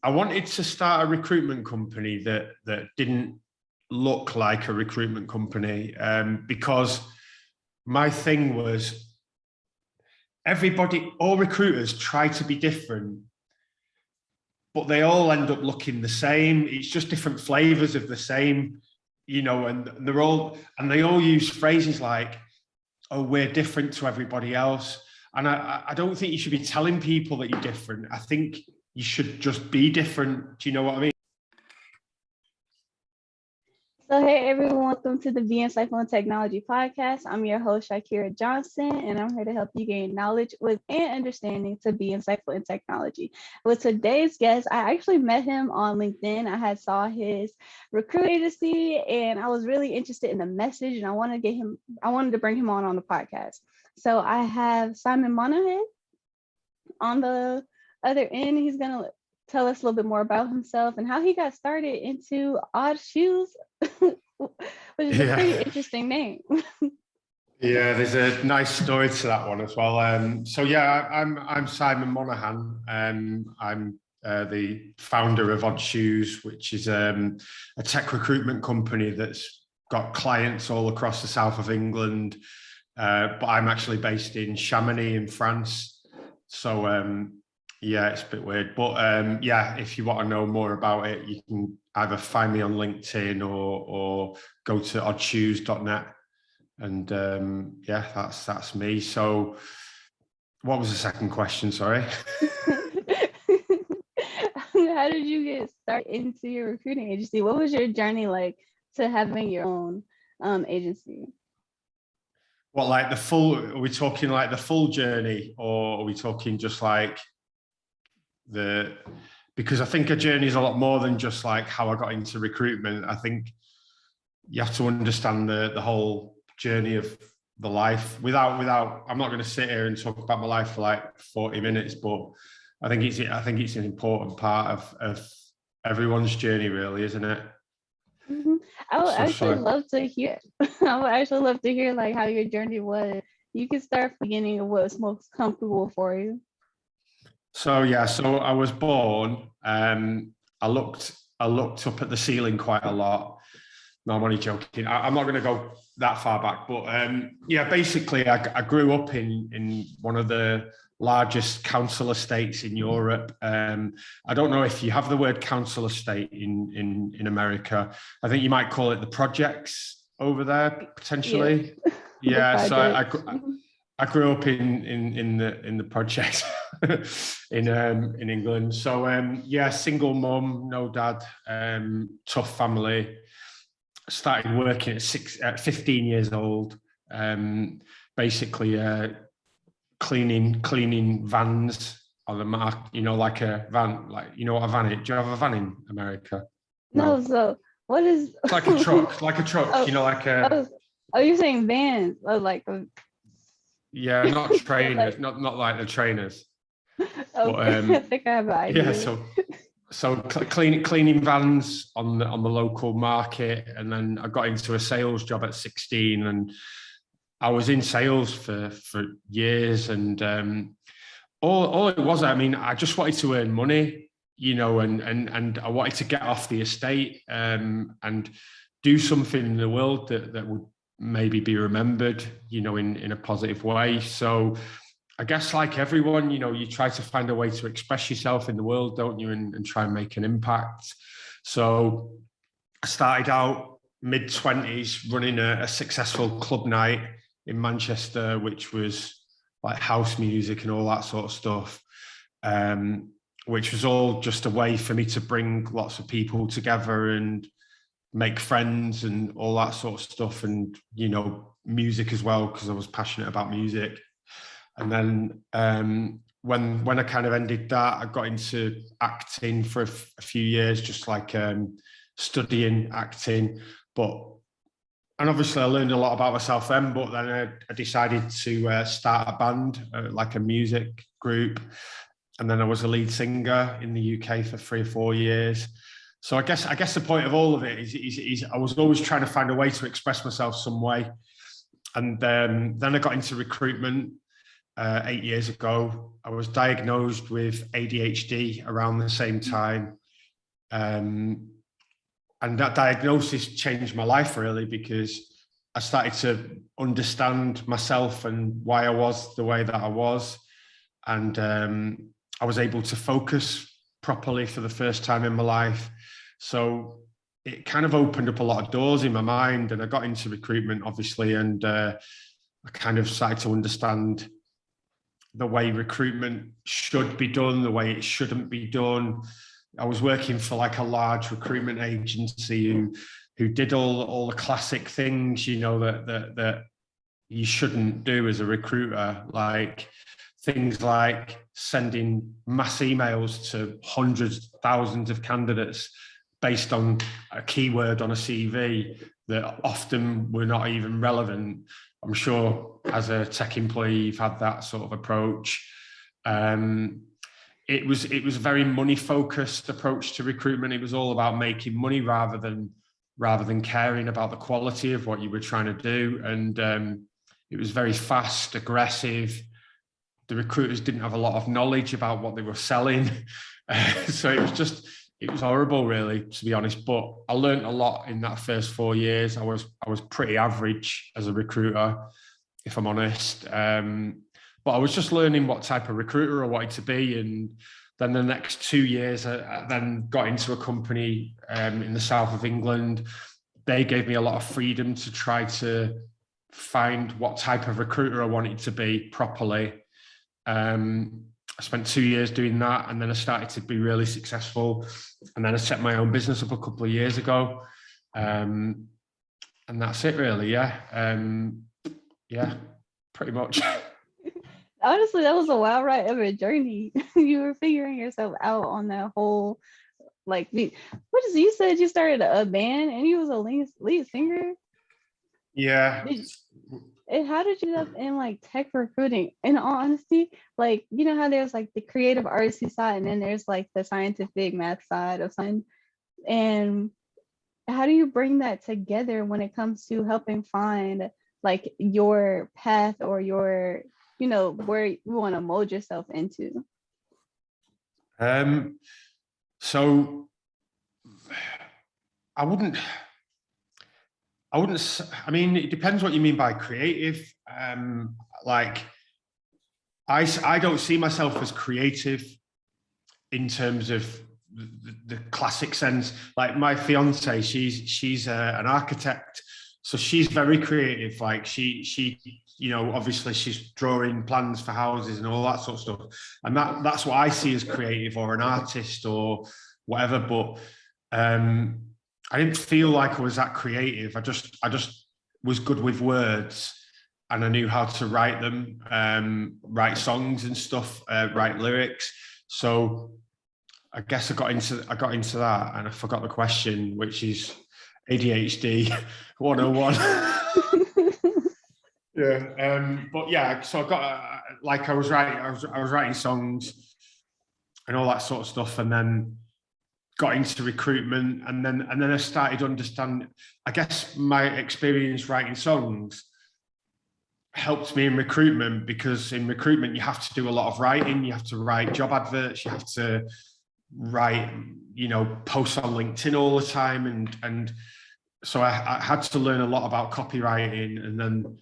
I wanted to start a recruitment company that didn't look like a recruitment company, because my thing was all recruiters try to be different, but they all end up looking the same. It's just different flavors of the same, and they all use phrases like, oh, we're different to everybody else. And I don't think you should be telling people that you're different. I think you should just be different. Do you know what I mean? So hey everyone, welcome to the Be Insightful in Technology podcast. I'm your host, Shikirah Johnson, and I'm here to help you gain knowledge with and understanding to be insightful in technology. With today's guest, I actually met him on LinkedIn. I saw his recruit agency and I was really interested in the message, and I wanted to bring him on the podcast. So I have Simon Monaghan on the other end. He's gonna tell us a little bit more about himself and how he got started into Odd Shoes, which is a pretty interesting name. Yeah, there's a nice story to that one as well. I'm Simon Monaghan. I'm the founder of Odd Shoes, which is a tech recruitment company that's got clients all across the south of England. But I'm actually based in Chamonix in France. So yeah, it's a bit weird, but if you want to know more about it, you can either find me on LinkedIn or go to oddshoes.net. And that's me. So what was the second question? Sorry. How did you get started into your recruiting agency? What was your journey like to having your own agency? What, like are we talking like the full journey, or are we talking just like because I think a journey is a lot more than just like how I got into recruitment. I think you have to understand the whole journey of the life without I'm not going to sit here and talk about my life for like 40 minutes, but I think it's an important part of everyone's journey, really, isn't it? Mm-hmm. I would actually love to hear like how your journey was. You can start from the beginning of what's most comfortable for you. So I was born. I looked up at the ceiling quite a lot. No, I'm only joking. I'm not going to go that far back, but basically, I grew up in one of the largest council estates in Europe. I don't know if you have the word council estate in America. I think you might call it the projects over there potentially. Yeah. So I grew up in the projects in England. So single mum, no dad, tough family. Started working at 15 years old, basically cleaning vans on the mark. Like a van, like what a van is. Do you have a van in America? No. So what is? It's like a truck, Oh, like a. Oh, you're saying vans? Yeah, not trainers, not like the trainers. Okay. But, I think I have an idea. Yeah, so cleaning vans on the local market, and then I got into a sales job at 16, and I was in sales for years, and all it was, I mean, I just wanted to earn money, and I wanted to get off the estate and do something in the world that would maybe be remembered, in a positive way. So I guess like everyone, you try to find a way to express yourself in the world, don't you? And try and make an impact. So I started out mid-20s running a successful club night in Manchester, which was like house music and all that sort of stuff, which was all just a way for me to bring lots of people together and make friends and all that sort of stuff. And, music as well, because I was passionate about music. And then when I kind of ended that, I got into acting for a few years, just like studying acting. And obviously I learned a lot about myself then, but then I decided to start a band, like a music group. And then I was a lead singer in the UK for 3 or 4 years. So I guess the point of all of it is I was always trying to find a way to express myself some way. And then I got into recruitment. 8 years ago. I was diagnosed with ADHD around the same time. And that diagnosis changed my life really, because I started to understand myself and why I was the way that I was. And I was able to focus properly for the first time in my life. So it kind of opened up a lot of doors in my mind, and I got into recruitment, obviously, and I kind of started to understand the way recruitment should be done, the way it shouldn't be done. I was working for like a large recruitment agency who did all the classic things, you know, that you shouldn't do as a recruiter, like things like sending mass emails to hundreds, thousands of candidates based on a keyword on a CV that often were not even relevant. I'm sure as a tech employee, you've had that sort of approach. It was a very money focused approach to recruitment. It was all about making money rather than caring about the quality of what you were trying to do. And it was very fast, aggressive. The recruiters didn't have a lot of knowledge about what they were selling. So it was horrible, really, to be honest. But I learned a lot in that first 4 years. I was pretty average as a recruiter, if I'm honest. But I was just learning what type of recruiter I wanted to be. And then the next 2 years, I then got into a company in the south of England. They gave me a lot of freedom to try to find what type of recruiter I wanted to be properly. I spent 2 years doing that, and then I started to be really successful. And then I set my own business up a couple of years ago. And that's it, really. Yeah, pretty much. Honestly, that was a wild ride of a journey. You were figuring yourself out on that whole, like, you said you started a band and you was a lead singer? Yeah. And how did you end up in like tech recruiting? In all honesty, like, you know how there's like the creative artsy side and then there's like the scientific math side of something. And how do you bring that together when it comes to helping find like your path or your, you know, where you want to mold yourself into? So I mean, it depends what you mean by creative. Like I don't see myself as creative in terms of the classic sense. Like my fiance, she's an architect, so she's very creative. Like she you know, obviously she's drawing plans for houses and all that sort of stuff, and that's what I see as creative, or an artist or whatever. But I didn't feel like I was that creative. I just was good with words, and I knew how to write them, write songs and stuff, write lyrics. So I guess I got into that, and I forgot the question, which is ADHD 101. Yeah, but yeah, so I got like I was writing songs and all that sort of stuff, and then got into recruitment, and then I started to understand. I guess my experience writing songs helped me in recruitment, because in recruitment you have to do a lot of writing. You have to write job adverts. You have to write, you know, posts on LinkedIn all the time, and so I had to learn a lot about copywriting, and then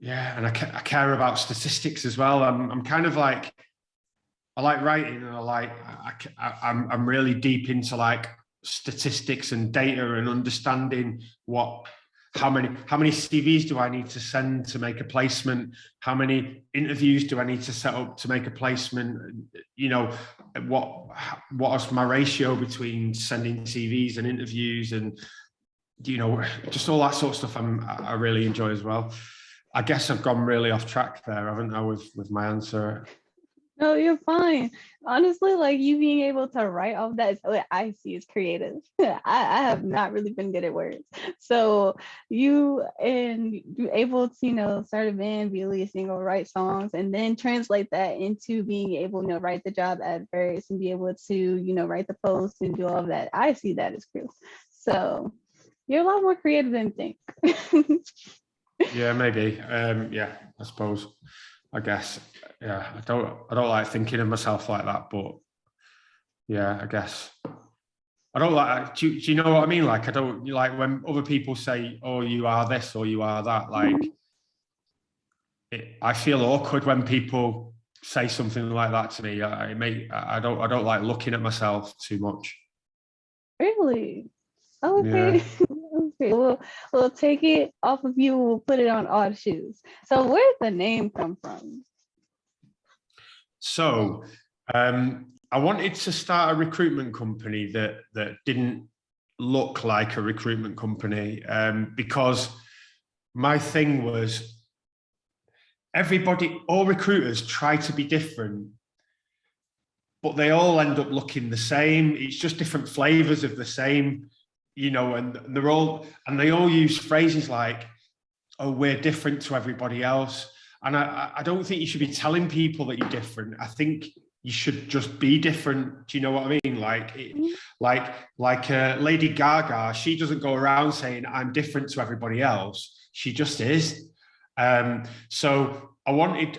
yeah, and I care about statistics as well. I'm kind of like, I like writing, and I'm really deep into like statistics and data and understanding how many CVs do I need to send to make a placement? How many interviews do I need to set up to make a placement? You know, what is my ratio between sending CVs and interviews, and you know, just all that sort of stuff I really enjoy as well. I guess I've gone really off track there, haven't I, with my answer? No, you're fine. Honestly, like you being able to write off that is what I see as creative. I have not really been good at words. So you able to, you know, start a band, be a lead singer, write songs, and then translate that into being able to, you know, write the job adverts and be able to, you know, write the posts and do all of that. I see that as cool. So you're a lot more creative than you think. Yeah, maybe. Yeah, I suppose. I guess. Yeah, I don't like thinking of myself like that, but yeah, I guess. I don't like, do you know what I mean? Like, I don't like when other people say, oh, you are this or you are that. Like, I feel awkward when people say something like that to me. I don't like looking at myself too much. Really? Okay. Yeah. Okay. We'll take it off of you. We'll put it on Odd Shoes. So where did the name come from? So I wanted to start a recruitment company that didn't look like a recruitment company, because my thing was all recruiters try to be different, but they all end up looking the same. It's just different flavors of the same, and they all use phrases like, oh, we're different to everybody else. And I don't think you should be telling people that you're different. I think you should just be different. Do you know what I mean? Like Lady Gaga, she doesn't go around saying I'm different to everybody else. She just is. So I wanted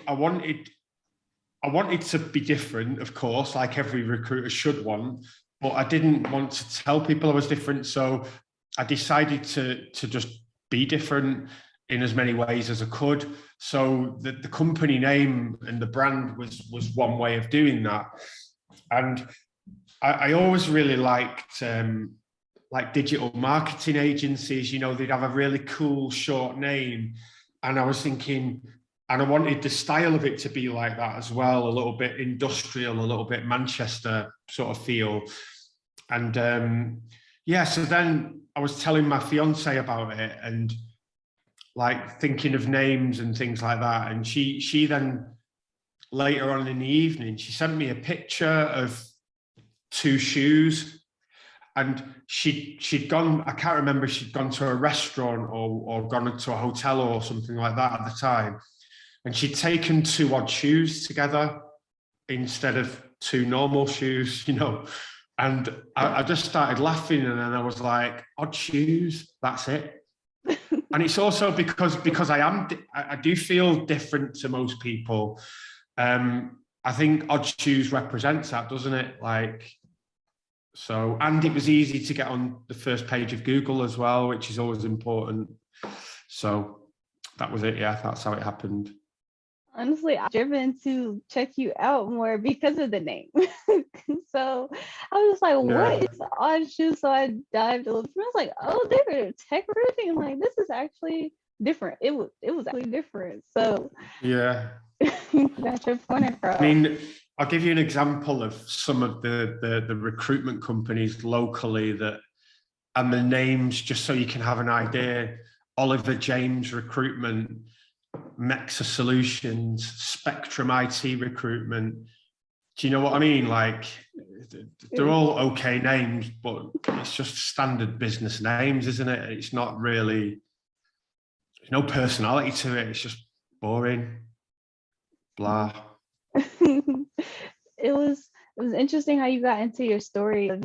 to be different, of course, like every recruiter should want, but I didn't want to tell people I was different. So I decided to just be different in as many ways as I could. So the company name and the brand was one way of doing that. And I always really liked like digital marketing agencies, they'd have a really cool short name. And I was thinking, and I wanted the style of it to be like that as well, a little bit industrial, a little bit Manchester sort of feel. And so then I was telling my fiance about it and like thinking of names and things like that. And she then later on in the evening, she sent me a picture of 2 shoes. And she'd gone, I can't remember if she'd gone to a restaurant or gone to a hotel or something like that at the time. And she'd taken 2 odd shoes together instead of 2 normal shoes, And I just started laughing, and then I was like, odd shoes, that's it. And it's also because I do feel different to most people. I think odd shoes represents that, doesn't it? So, and it was easy to get on the first page of Google as well, which is always important. So that was it. Yeah, that's how it happened. Honestly, I've driven to check you out more because of the name. So I was like, what is Odd Shoes? So I dived a little bit. I was like, oh, they're tech roofing. I'm like, this is actually different. It was actually different. So yeah, got your point across. I mean, I'll give you an example of some of the recruitment companies locally and the names, just so you can have an idea. Oliver James Recruitment, Mexa Solutions, Spectrum IT Recruitment. Do you know what I mean? Like, they're all okay names, but it's just standard business names, isn't it? It's not really, there's no personality to it. It's just boring, blah. It was interesting how you got into your story of,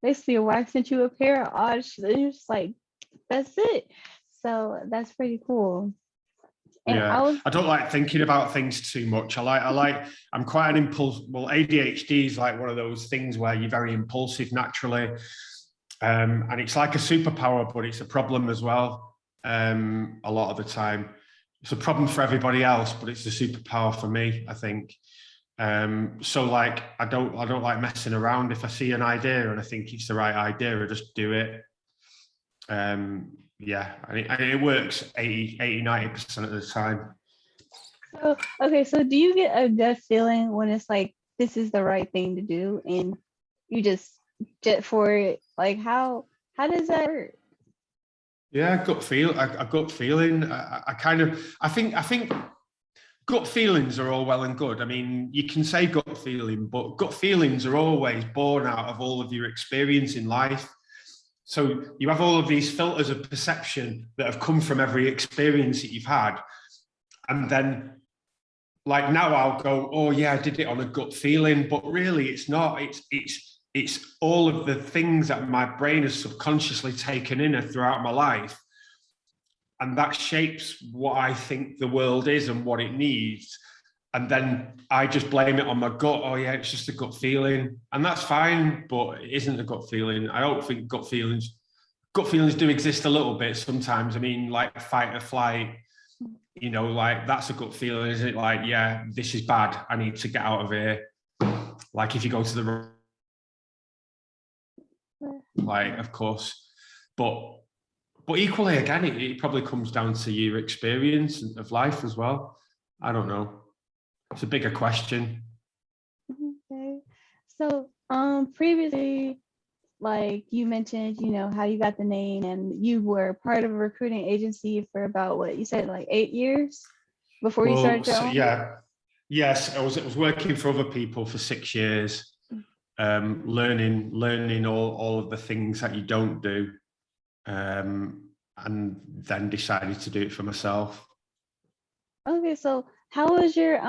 basically your wife sent you a pair of odd shoes. You're just like, that's it. So that's pretty cool. And I don't like thinking about things too much. I'm quite an impulse. Well, ADHD is like one of those things where you're very impulsive naturally. And it's like a superpower, but it's a problem as well. A lot of the time, it's a problem for everybody else, but it's a superpower for me, I think. So like, I don't like messing around. If I see an idea and I think it's the right idea, I just do it. Yeah, and it works 80-90% of the time. So, okay, so do you get a gut feeling when it's like, this is the right thing to do and you just jet for it? Like, how does that work? Yeah, a gut feeling. I think gut feelings are all well and good. I mean, you can say gut feeling, but gut feelings are always born out of all of your experience in life. So you have all of these filters of perception that have come from every experience that you've had. And then like now I'll go, oh yeah, I did it on a gut feeling, but really it's not. It's all of the things that my brain has subconsciously taken in throughout my life. and that shapes what I think the world is and what it needs. And then I just blame it on my gut. Oh yeah, it's just a gut feeling, and that's fine, but it isn't a gut feeling. I don't think gut feelings do exist a little bit sometimes. I mean, like fight or flight, you know, like that's a gut feeling, isn't it? Like, yeah, this is bad. I need to get out of here. Like if you go to the, like, of course, but equally again, it probably comes down to your experience of life as well. I don't know. It's a bigger question. Okay. So, previously, like you mentioned, you know, how you got the name and you were part of a recruiting agency for about what you said, like 8 years before you started your own? Yeah. Yes, I was working for other people for 6 years, learning all of the things that you don't do, and then decided to do it for myself. Okay, so how was your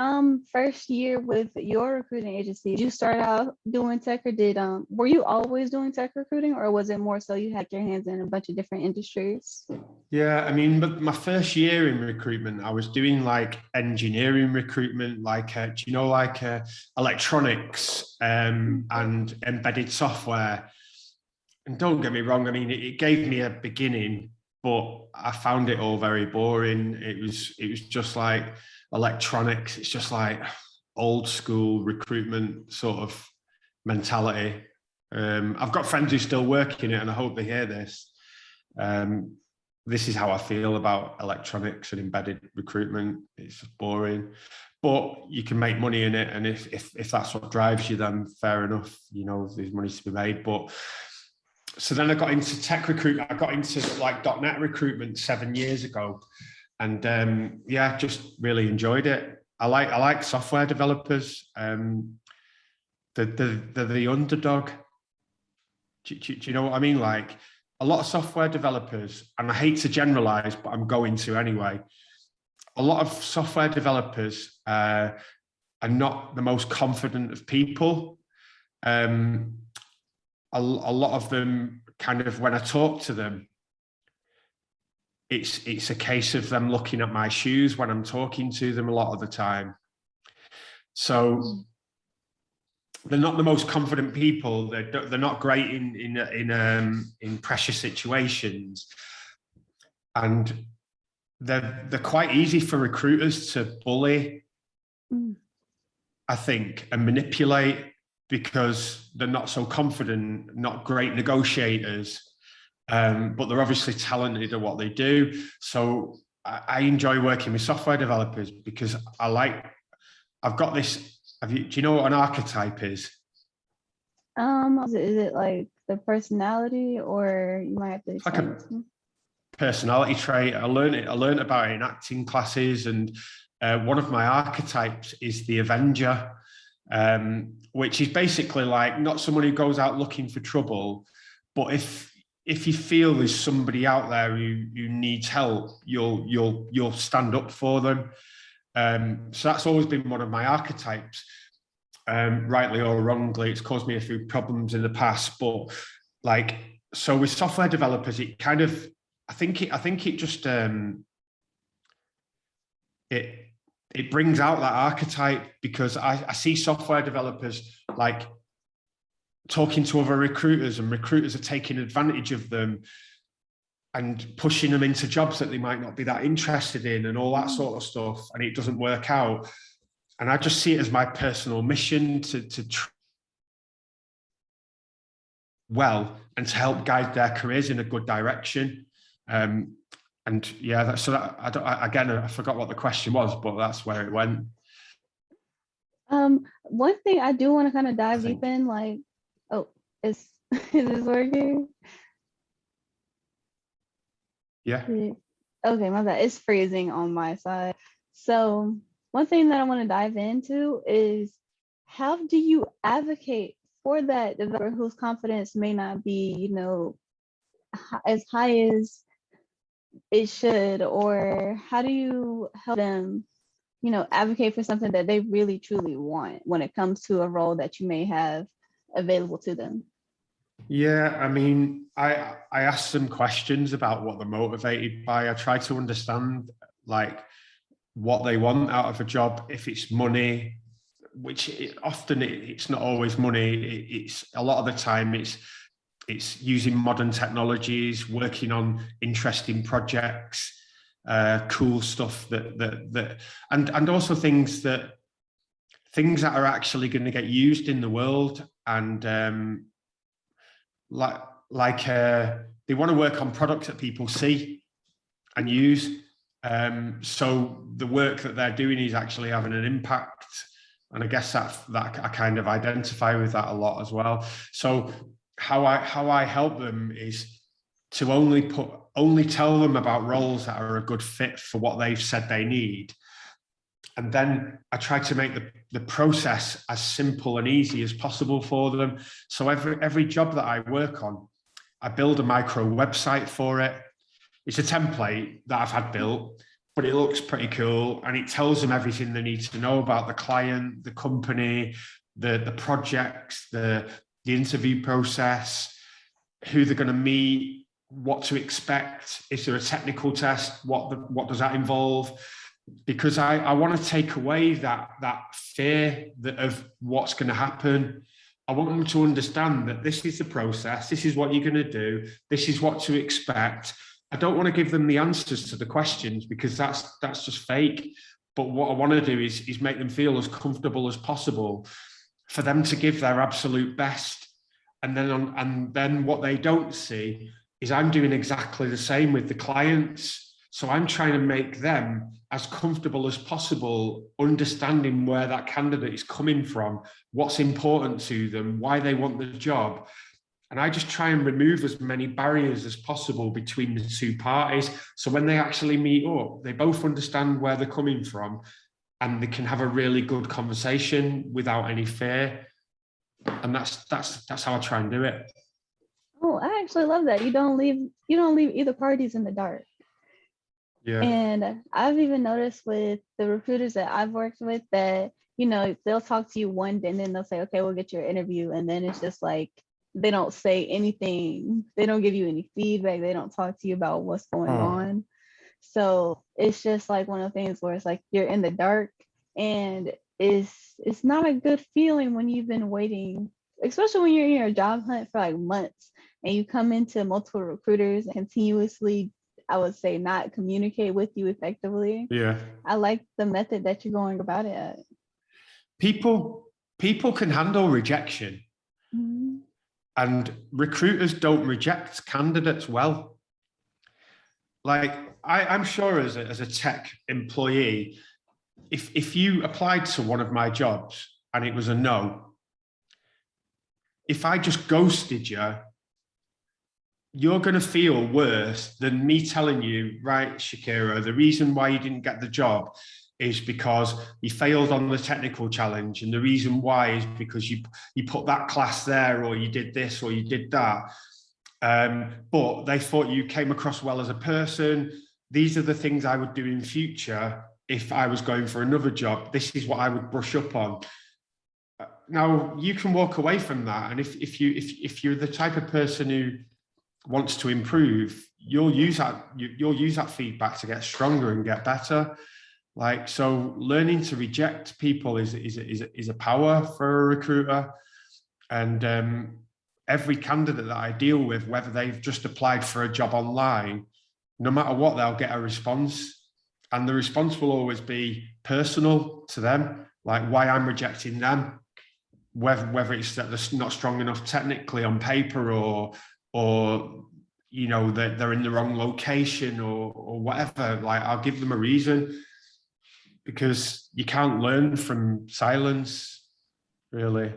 first year with your recruiting agency? Did you start out doing tech, or were you always doing tech recruiting, or was it more so you had your hands in a bunch of different industries? Yeah, I mean, my first year in recruitment, I was doing like engineering recruitment, like do you know, like electronics and embedded software. And don't get me wrong, I mean, it gave me a beginning, but I found it all very boring. It was just like electronics. It's just like old school recruitment sort of mentality. I've got friends who still work in it, and I hope they hear this. This is how I feel about electronics and embedded recruitment. It's just boring, but you can make money in it, and if that's what drives you, then fair enough. You know, there's money to be made. But so then I got into tech recruitment. I got into like .NET recruitment 7 years ago, and yeah, just really enjoyed it. I like software developers. They're the underdog. Do you know what I mean? Like a lot of software developers, and I hate to generalize, but I'm going to anyway. A lot of software developers are not the most confident of people. A lot of them kind of, when I talk to them, it's a case of them looking at my shoes when I'm talking to them a lot of the time. So they're not the most confident people. They're not great in pressure situations, and they're quite easy for recruiters to bully, I think, and manipulate, because they're not so confident, not great negotiators, but they're obviously talented at what they do. So I enjoy working with software developers because I've got this. Do you know what an archetype is? Is it like the personality, or you might have to explain it to me? Personality trait. I learned about it in acting classes, and one of my archetypes is the Avenger, which is basically like not someone who goes out looking for trouble, but if you feel there's somebody out there who needs help, you'll stand up for them. So that's always been one of my archetypes. Rightly or wrongly, it's caused me a few problems in the past, but like, so with software developers, it kind of, I think it just it brings out that archetype, because I see software developers like talking to other recruiters, and recruiters are taking advantage of them and pushing them into jobs that they might not be that interested in, and all that sort of stuff, and it doesn't work out. And I just see it as my personal mission to well, and to help guide their careers in a good direction. And yeah, I forgot what the question was, but that's where it went. One thing I do want to kind of dive deep in, like, oh, is this working? Yeah. Okay, my bad. It's freezing on my side. So one thing that I want to dive into is, how do you advocate for that developer whose confidence may not be, you know, as high as it should, or how do you help them, you know, advocate for something that they really truly want when it comes to a role that you may have available to them? Yeah, I mean, I asked some questions about what they're motivated by. I try to understand like what they want out of a job. If it's money, which it's not always money. It's a lot of the time it's using modern technologies, working on interesting projects, cool stuff and also things that are actually going to get used in the world and like they want to work on products that people see and use. So the work that they're doing is actually having an impact, and I guess that I kind of identify with that a lot as well. So how I help them is to only tell them about roles that are a good fit for what they've said they need. And then I try to make the process as simple and easy as possible for them. So every job that I work on, I build a micro website for it. It's a template that I've had built, but it looks pretty cool. And it tells them everything they need to know about the client, the company, the projects, the interview process, who they're going to meet, what to expect. Is there a technical test? What does that involve? Because I want to take away that fear of what's going to happen. I want them to understand that this is the process, this is what you're going to do, this is what to expect. I don't want to give them the answers to the questions because that's just fake. But what I want to do is make them feel as comfortable as possible for them to give their absolute best. And then what they don't see is I'm doing exactly the same with the clients. So I'm trying to make them as comfortable as possible, understanding where that candidate is coming from, what's important to them, why they want the job. And I just try and remove as many barriers as possible between the two parties. So when they actually meet up, they both understand where they're coming from and they can have a really good conversation without any fear. And that's how I try and do it. Oh, I actually love that. You don't leave either parties in the dark. Yeah. And I've even noticed with the recruiters that I've worked with that, they'll talk to you one day and then they'll say, okay, we'll get your interview. And then it's just like, they don't say anything. They don't give you any feedback. They don't talk to you about what's going on. So it's just like one of the things where it's like you're in the dark and it's not a good feeling when you've been waiting, especially when you're in your job hunt for like months and you come into multiple recruiters and continuously, I would say, not communicate with you effectively. Yeah. I like the method that you're going about it at. People can handle rejection. Mm-hmm. And recruiters don't reject candidates well. Like I'm sure as a tech employee, if you applied to one of my jobs and it was a no, if I just ghosted you, you're going to feel worse than me telling you, right, Shikirah, the reason why you didn't get the job is because you failed on the technical challenge. And the reason why is because you put that class there, or you did this, or you did that. But they thought you came across well as a person. These are the things I would do in future if I was going for another job. This is what I would brush up on. Now you can walk away from that, and if you're the type of person who wants to improve, you'll use that feedback to get stronger and get better. Like, so learning to reject people is a power for a recruiter. And every candidate that I deal with, whether they've just applied for a job online, no matter what, they'll get a response. And the response will always be personal to them, like why I'm rejecting them, whether it's that they're not strong enough technically on paper, or that they're in the wrong location, or whatever. Like, I'll give them a reason, because you can't learn from silence, really.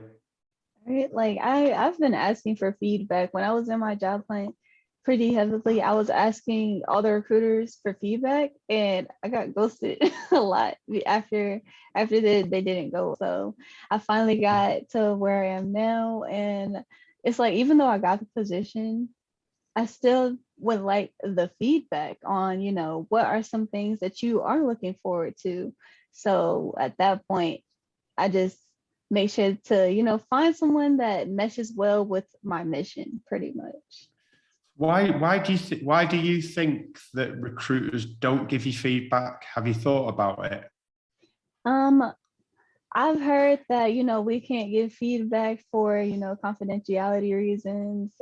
Right? Like I've been asking for feedback when I was in my job hunt pretty heavily. I was asking all the recruiters for feedback and I got ghosted a lot after they didn't go. So I finally got to where I am now, and it's like, even though I got the position, I still would like the feedback on, what are some things that you are looking forward to. So at that point, I just make sure to find someone that meshes well with my mission, pretty much. Why do you think that recruiters don't give you feedback? Have you thought about it? I've heard that we can't give feedback for confidentiality reasons.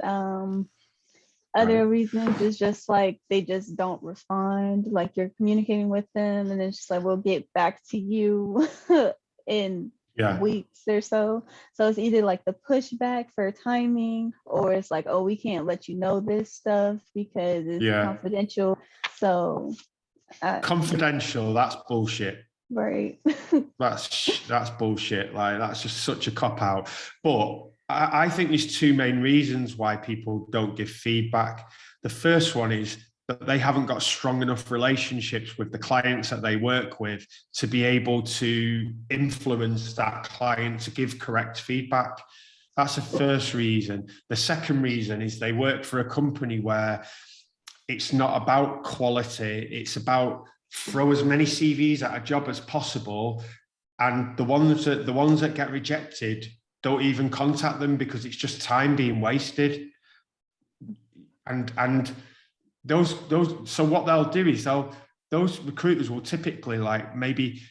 Other Right. reasons is just like they just don't respond. Like you're communicating with them, and it's just like we'll get back to you in Yeah. weeks or so. So it's either like the pushback for timing, or it's like, oh, we can't let you know this stuff because it's Yeah. confidential. So Confidential, that's bullshit. right. That's bullshit. Like, that's just such a cop out. But I think there's two main reasons why people don't give feedback. The first one is that they haven't got strong enough relationships with the clients that they work with to be able to influence that client to give correct feedback. That's the first reason. The second reason is they work for a company where it's not about quality, it's about throw as many CVs at a job as possible, and the ones that get rejected, don't even contact them because it's just time being wasted. And those so what they'll do is those recruiters will typically like maybe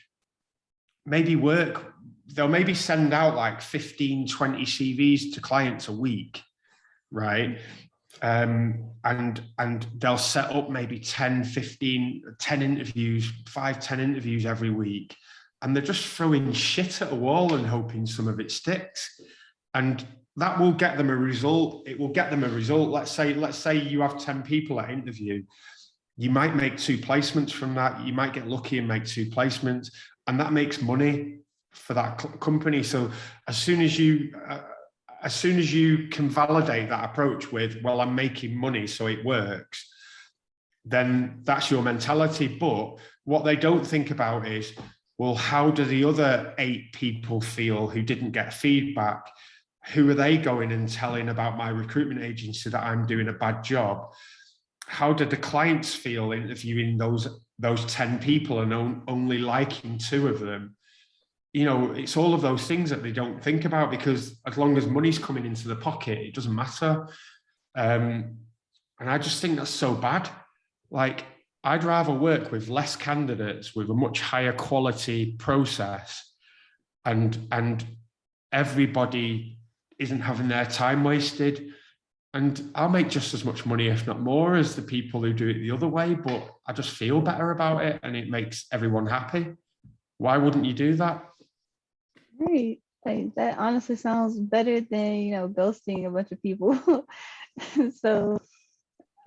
they'll maybe send out like 15, 20 CVs to clients a week, right? And they'll set up maybe 10 interviews, 5-10 interviews every week, and they're just throwing shit at a wall and hoping some of it sticks, and that will get them a result. It will get them a result. Let's say you have 10 people at interview, you might make 2 placements from that. You might get lucky and make 2 placements, and that makes money for that company. So as soon as you can validate that approach with, well, I'm making money, so it works, then that's your mentality. But what they don't think about is, well, how do the other 8 people feel who didn't get feedback? Who are they going and telling about my recruitment agency that I'm doing a bad job? How did the clients feel interviewing those 10 people and only liking 2 of them? It's all of those things that they don't think about, because as long as money's coming into the pocket, it doesn't matter. And I just think that's so bad. Like, I'd rather work with less candidates with a much higher quality process, and everybody isn't having their time wasted. And I'll make just as much money, if not more, as the people who do it the other way, but I just feel better about it and it makes everyone happy. Why wouldn't you do that? Right. Like that honestly sounds better than, ghosting a bunch of people. So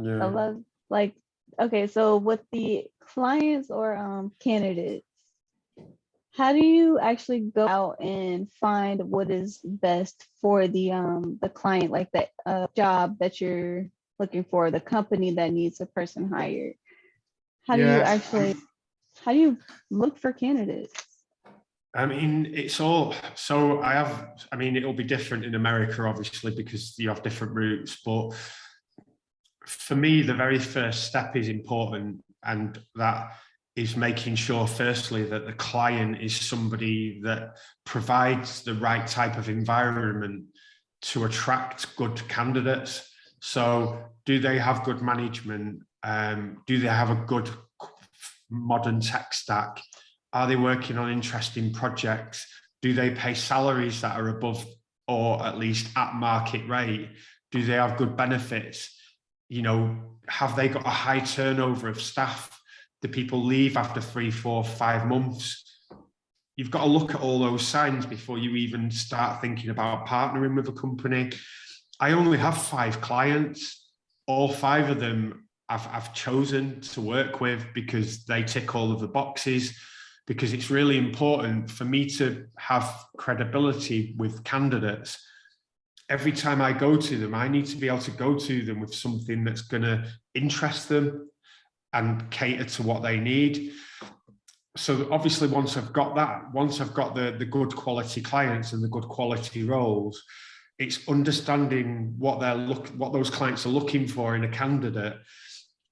I Yeah. love like, okay, so with the clients or candidates, how do you actually go out and find what is best for the client, like that job that you're looking for, the company that needs a person hired? How do you Yeah. actually how do you look for candidates? I mean, it's all, so it'll be different in America, obviously, because you have different routes. But for me, the very first step is important. And that is making sure, firstly, that the client is somebody that provides the right type of environment to attract good candidates. So do they have good management? Do they have a good modern tech stack? Are they working on interesting projects? Do they pay salaries that are above or at least at market rate? Do they have good benefits? Have they got a high turnover of staff? Do people leave after 3, 4, 5 months? You've got to look at all those signs before you even start thinking about partnering with a company. I only have 5 clients. All 5 of them I've chosen to work with because they tick all of the boxes, because it's really important for me to have credibility with candidates. Every time I go to them, I need to be able to go to them with something that's going to interest them and cater to what they need. So obviously, once I've got the good quality clients and the good quality roles, it's understanding what those clients are looking for in a candidate,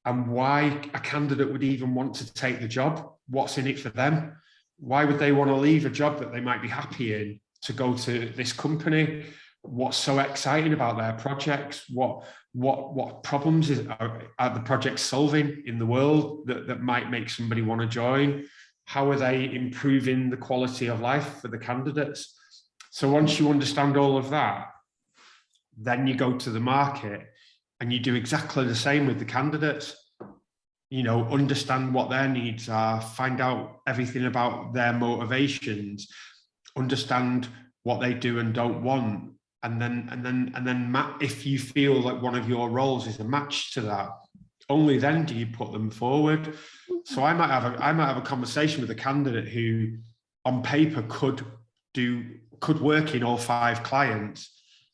and why a candidate would even want to take the job. What's in it for them? Why would they want to leave a job that they might be happy in to go to this company? What's so exciting about their projects? What problems are the projects solving in the world that might make somebody want to join? How are they improving the quality of life for the candidates? So once you understand all of that, then you go to the market and you do exactly the same with the candidates. Understand what their needs are, find out everything about their motivations, understand what they do and don't want. And then if you feel like one of your roles is a match to that, only then do you put them forward. So I might have a conversation with a candidate who on paper could work in all 5 clients,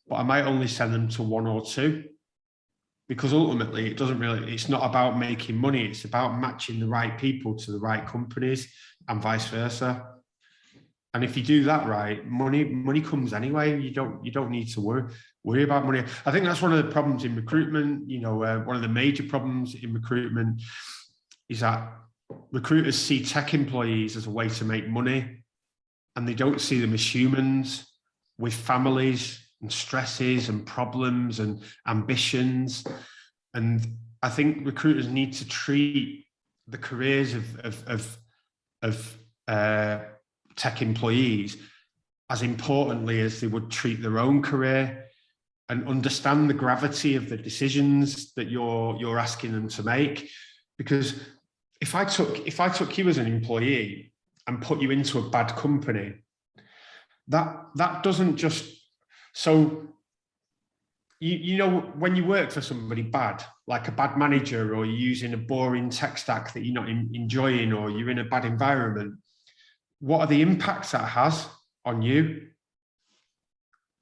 but I might only send them to 1 or 2, because ultimately it's not about making money, it's about matching the right people to the right companies and vice versa. And if you do that right, money comes anyway. You don't need to worry about money. I think that's one of the problems in recruitment. One of the major problems in recruitment is that recruiters see tech employees as a way to make money, and they don't see them as humans with families and stresses and problems and ambitions. And I think recruiters need to treat the careers of tech employees as importantly as they would treat their own career, and understand the gravity of the decisions that you're asking them to make. Because if I took you as an employee and put you into a bad company, that doesn't just, so when you work for somebody bad, like a bad manager, or you're using a boring tech stack that you're not enjoying, or you're in a bad environment, what are the impacts that has on you?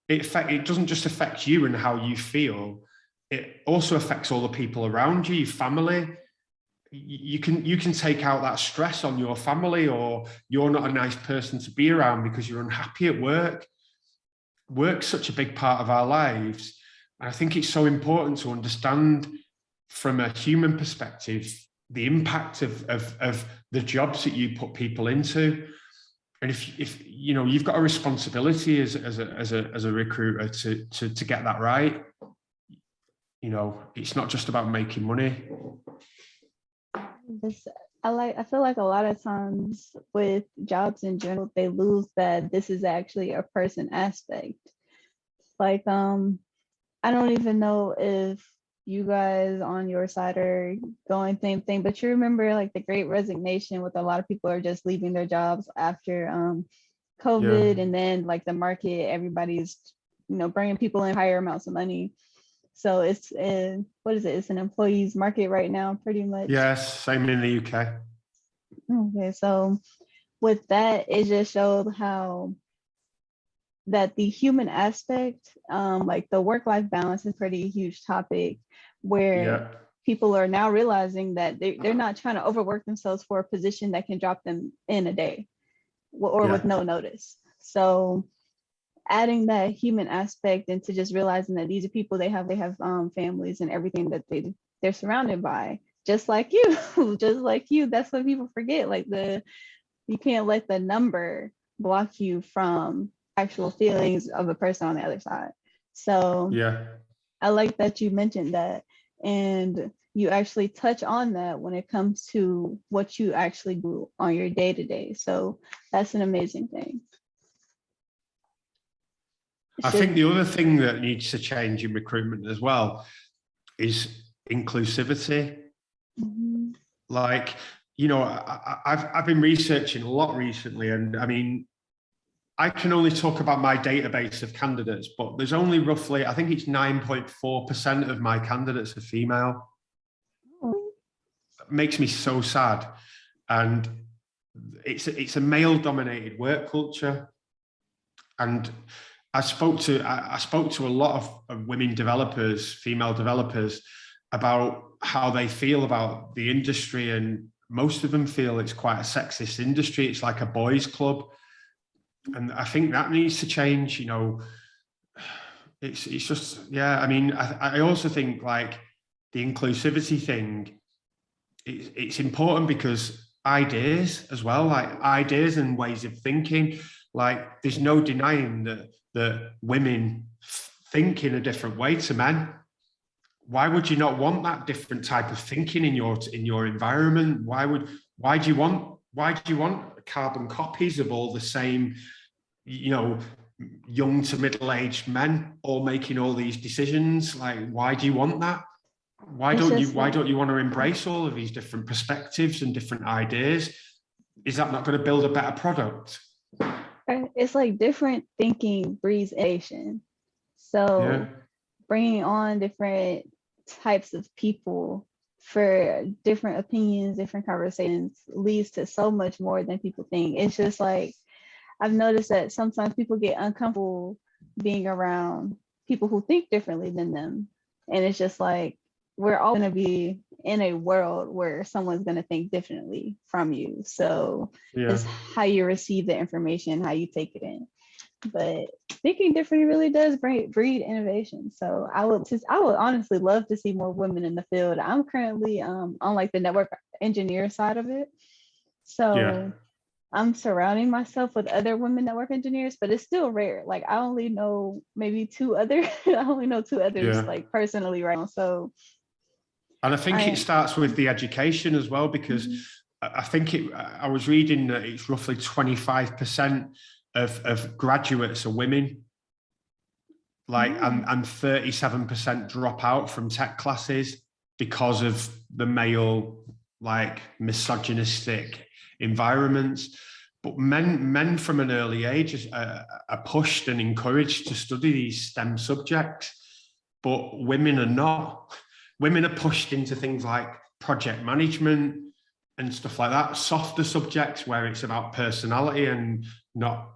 It doesn't just affect you and how you feel. It also affects all the people around you, your family. You can take out that stress on your family, or you're not a nice person to be around because you're unhappy at work. Work's such a big part of our lives. And I think it's so important to understand from a human perspective the impact of the jobs that you put people into. And if you've got a responsibility as a recruiter to get that right. It's not just about making money. I feel like a lot of times with jobs in general, they lose that this is actually a person aspect. Like, I don't even know if you guys on your side are going same thing, but you remember like the Great Resignation, with a lot of people are just leaving their jobs after COVID, Yeah. and then like the market, everybody's bringing people in higher amounts of money. So it's what is it? It's an employee's market right now, pretty much. Yes, same in the UK. Okay, so with that, it just showed how that the human aspect, like the work-life balance, is pretty huge topic, where people are now realizing that they're not trying to overwork themselves for a position that can drop them in a day or with no notice. So adding that human aspect into just realizing that these are people, they have families and everything that they're surrounded by, just like you. That's what people forget. Like you can't let the number block you from actual feelings of a person on the other side. So I like that you mentioned that, and you actually touch on that when it comes to what you actually do on your day-to-day. So that's an amazing thing. I think the other thing that needs to change in recruitment as well is inclusivity. Mm-hmm. Like, I've been researching a lot recently, and I mean, I can only talk about my database of candidates, but there's only roughly, I think it's 9.4% of my candidates are female. Oh. It makes me so sad. And it's a male-dominated work culture. And I spoke to a lot of women developers, female developers, about how they feel about the industry, and most of them feel it's quite a sexist industry. It's like a boys' club. And I think that needs to change. It's just, I mean, I also think like the inclusivity thing, it's important because ideas as well, like ideas and ways of thinking, Like, there's no denying that women think in a different way to men. Why would you not want that different type of thinking in your environment? Why do you want carbon copies of all the same, young to middle-aged men all making all these decisions? Like, why do you want that? Why don't you want to embrace all of these different perspectives and different ideas? Is that not going to build a better product? It's like different thinking breeds innovation. So bringing on different types of people for different opinions, different conversations leads to so much more than people think. It's just like, I've noticed that sometimes people get uncomfortable being around people who think differently than them. And it's just like, we're all going to be in a world where someone's going to think differently from you. So it's how you receive the information, how you take it in. But thinking differently really does breed innovation. So I would honestly love to see more women in the field. I'm currently on like the network engineer side of it. So I'm surrounding myself with other women network engineers, but it's still rare. Like, I only know maybe two others like personally right now. So, and I think it starts with the education as well, because I think I was reading that it's roughly 25% of graduates are women, like, and 37% drop out from tech classes because of the male, like, misogynistic environments. But men from an early age are pushed and encouraged to study these STEM subjects, but women are not. Women are pushed into things like project management and stuff like that, softer subjects where it's about personality and not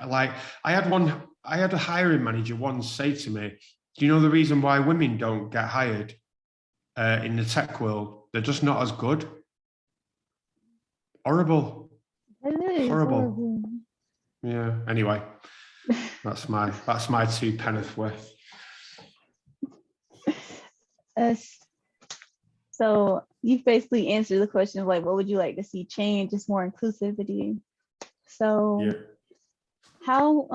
like, I had a hiring manager once say to me, do you know the reason why women don't get hired in the tech world? They're just not as good. Horrible. Horrible. Yeah. Anyway, that's my 2 penneth worth. So you've basically answered the question of like, what would you like to see change? Just more inclusivity. So how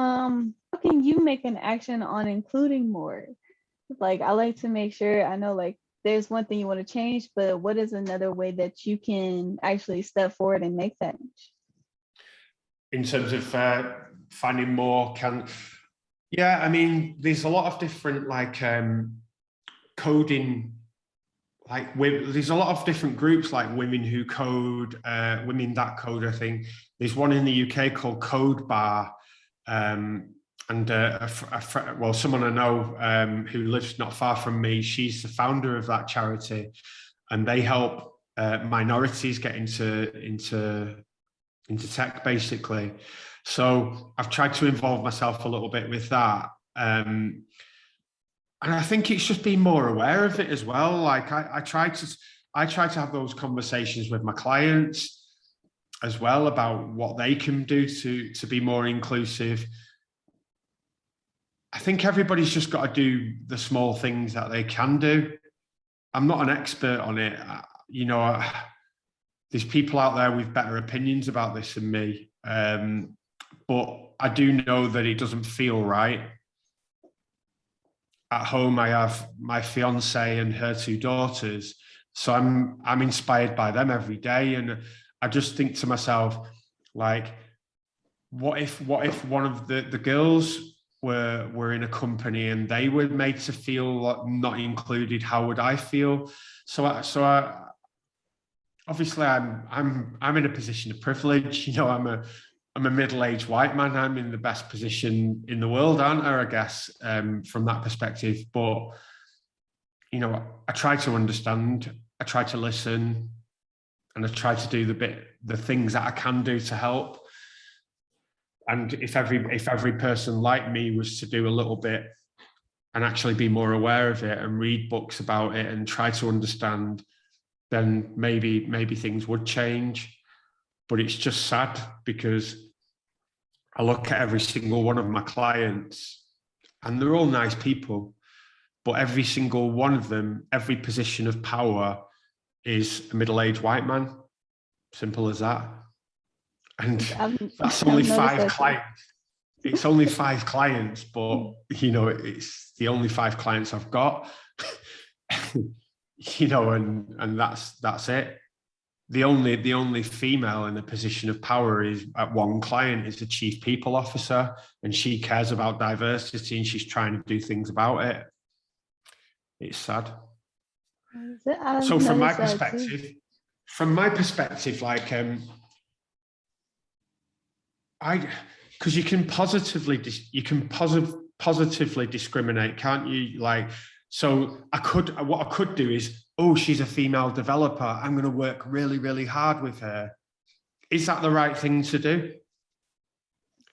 can you make an action on including more? Like, I like to make sure I know, like, there's one thing you want to change, but what is another way that you can actually step forward and make that change? In terms of finding more, I mean, there's a lot of different, like, coding, like, there's a lot of different groups, like Women Who Code, Women That Code, I think. There's one in the UK called Code Bar, and someone I know who lives not far from me, she's the founder of that charity, and they help minorities get into tech, basically. So I've tried to involve myself a little bit with that. And I think it's just being more aware of it as well. Like, I try to have those conversations with my clients as well about what they can do to be more inclusive. I think everybody's just got to do the small things that they can do. I'm not an expert on it. There's people out there with better opinions about this than me. But I do know that it doesn't feel right. At home, I have my fiance and her 2 daughters. So I'm inspired by them every day. And I just think to myself, like, what if one of the girls were in a company and they were made to feel like not included? How would I feel? So I obviously I'm in a position of privilege. I'm a middle-aged white man. I'm in the best position in the world, aren't I guess, from that perspective. But, I try to understand, I try to listen, and I try to do the things that I can do to help. And if every person like me was to do a little bit and actually be more aware of it and read books about it and try to understand, then maybe things would change. But it's just sad because I look at every single one of my clients and they're all nice people, but every single one of them, every position of power is a middle-aged white man. Simple as that. And that's only 5 clients. it's only 5 clients, but it's the only 5 clients I've got. And that's it. The only female in a position of power is at one client is the chief people officer, and she cares about diversity and she's trying to do things about it. It's sad. So from my perspective, like because you can positively discriminate, can't you? Like, so what I could do is, oh, she's a female developer, I'm going to work really, really hard with her. Is that the right thing to do?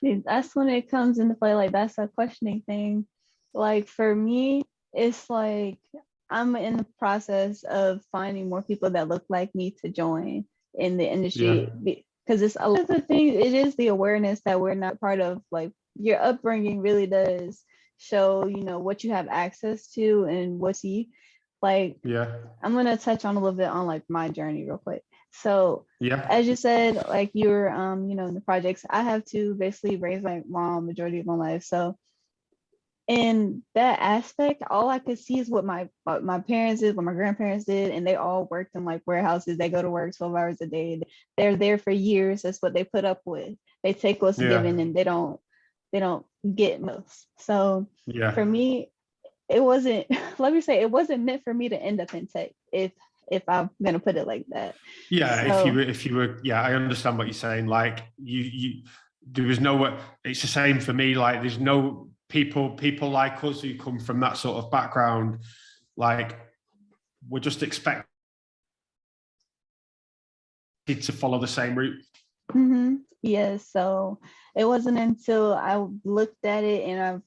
That's when it comes into play. Like, that's a questioning thing. Like, for me, it's like I'm in the process of finding more people that look like me to join in the industry. Because it's a lot of the thing, it is the awareness that we're not part of. Like, your upbringing really does show, what you have access to and what you like. I'm gonna touch on a little bit on like my journey real quick. So as you said, like you're in the projects, I have to basically raise my mom majority of my life. So in that aspect, all I could see is what my parents did, what my grandparents did, and they all worked in like warehouses. They go to work 12 hours a day. They're there for years. That's what they put up with. They take what's given, and they don't get most. So for me, it wasn't. Let me say, it wasn't meant for me to end up in tech. If I'm gonna put it like that. If you were, I understand what you're saying. Like you there was no. It's the same for me. Like there's no people like us who come from that sort of background. Like we're just expected to follow the same route. Yes. So it wasn't until I looked at it and I've,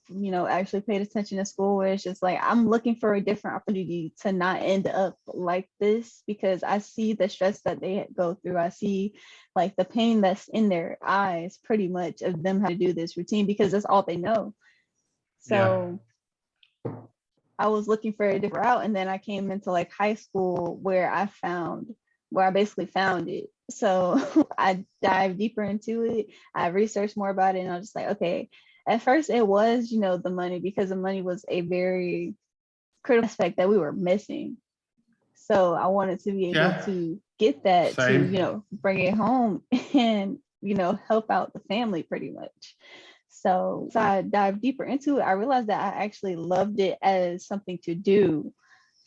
actually paid attention to school where it's just like, I'm looking for a different opportunity to not end up like this, because I see the stress that they go through. I see like the pain that's in their eyes pretty much of them having to do this routine because that's all they know. So I was looking for a different route. And then I came into like high school where I basically found it. So I dived deeper into it. I researched more about it, and I was just like, okay, at first it was, the money, because the money was a very critical aspect that we were missing. So I wanted to be able to get that to, bring it home and, help out the family pretty much. So I dived deeper into it. I realized that I actually loved it as something to do.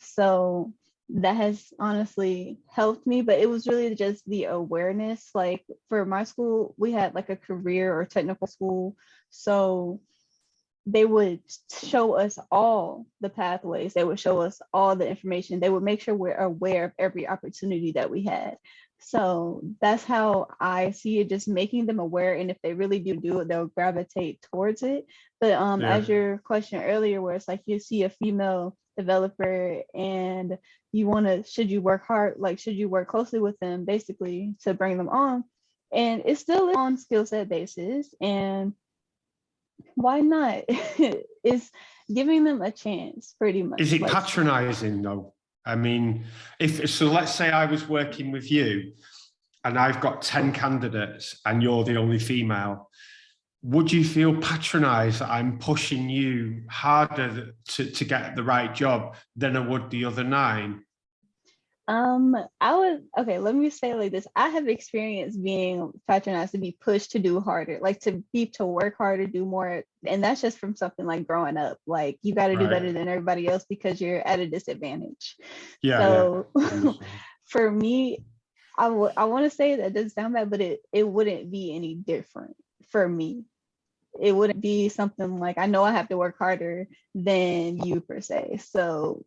So that has honestly helped me, but it was really just the awareness. Like for my school, we had like a career or technical school. So they would show us all the pathways. They would show us all the information. They would make sure we're aware of every opportunity that we had. So that's how I see it, just making them aware. And if they really do it, they'll gravitate towards it. But as your question earlier, where it's like you see a female developer and should you work hard, like should you work closely with them basically to bring them on? And it's still on skill set basis, and why not? It's giving them a chance pretty much. Is it patronizing though? I mean, let's say I was working with you and I've got 10 candidates and you're the only female. Would you feel patronized that I'm pushing you harder to get the right job than I would the other 9? Let me say it like this. I have experienced being patronized, to be pushed to do harder, like to work harder, do more. And that's just from something like growing up. Like you got to do better than everybody else because you're at a disadvantage. For me, I want to say that doesn't sound bad, but it wouldn't be any different for me. It wouldn't be something like, I know I have to work harder than you per se. So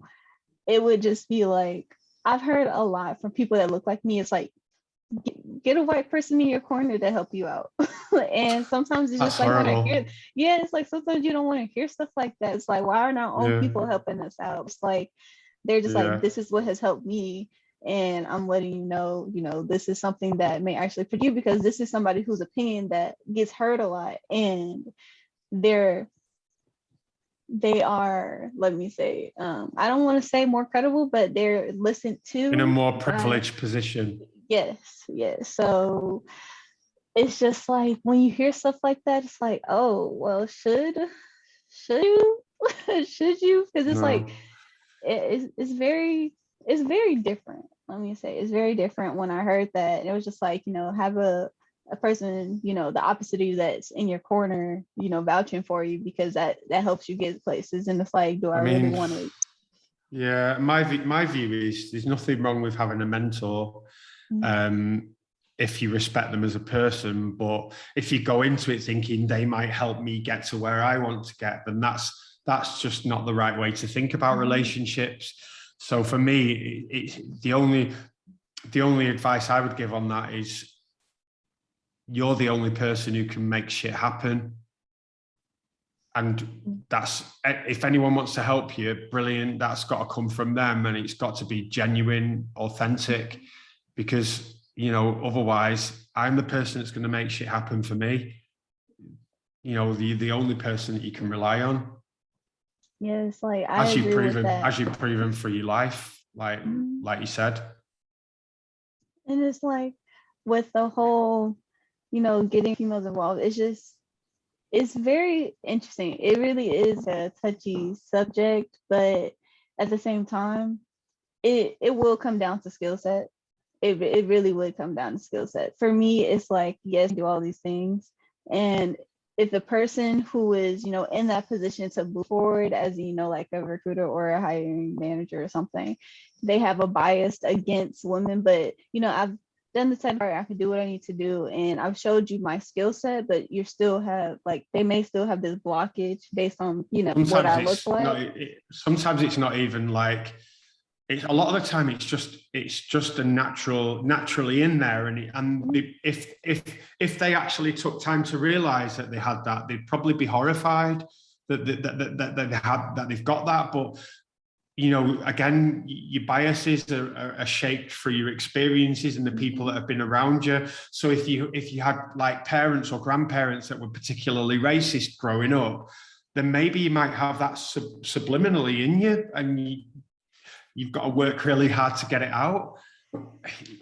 it would just be like, I've heard a lot from people that look like me. It's like, get a white person in your corner to help you out. And sometimes it's just like, it's like sometimes you don't want to hear stuff like that. It's like, why aren't our own people helping us out? It's like, they're just like, this is what has helped me. And I'm letting you know, this is something that may actually put you, because this is somebody whose opinion that gets heard a lot. And they are, let me say, I don't want to say more credible, but they're listened to in a more privileged position. Yes. So it's just like when you hear stuff like that, it's like, oh, well, should you? Should you? Because it's like No. it's very different. Let me say it's very different. When I heard that, it was just like, have a person, the opposite of you that's in your corner, vouching for you, because that helps you get places. And it's like, do I I really mean, want to? yeah, my view is there's nothing wrong with having a mentor, if you respect them as a person. But if you go into it thinking they might help me get to where I want to get, then that's just not the right way to think about relationships. So for me, it's the only advice I would give on that is you're the only person who can make shit happen. And that's, if anyone wants to help you, brilliant. That's got to come from them, and it's got to be genuine, authentic, because otherwise I'm the person that's going to make shit happen for me. The only person that you can rely on. Yeah, it's like I agree with that. As you've proven through your life, like you said. And it's like with the whole, getting females involved, it's very interesting. It really is a touchy subject, but at the same time, it will come down to skill set. It really would come down to skill set. For me, it's like, yes, do all these things. And if the person who is, in that position to move forward as, like a recruiter or a hiring manager or something, they have a bias against women. But, I've done the type where I can do what I need to do, and I've showed you my skill set, but you still have, like, they may still have this blockage based on, what I look like. Sometimes it's not even like, it's a lot of the time it's just a naturally in there, and if they actually took time to realize that they had that, they'd probably be horrified that they've got that. But again, your biases are shaped through your experiences and the people that have been around you. So if you had like parents or grandparents that were particularly racist growing up, then maybe you might have that subliminally in you, and you've got to work really hard to get it out.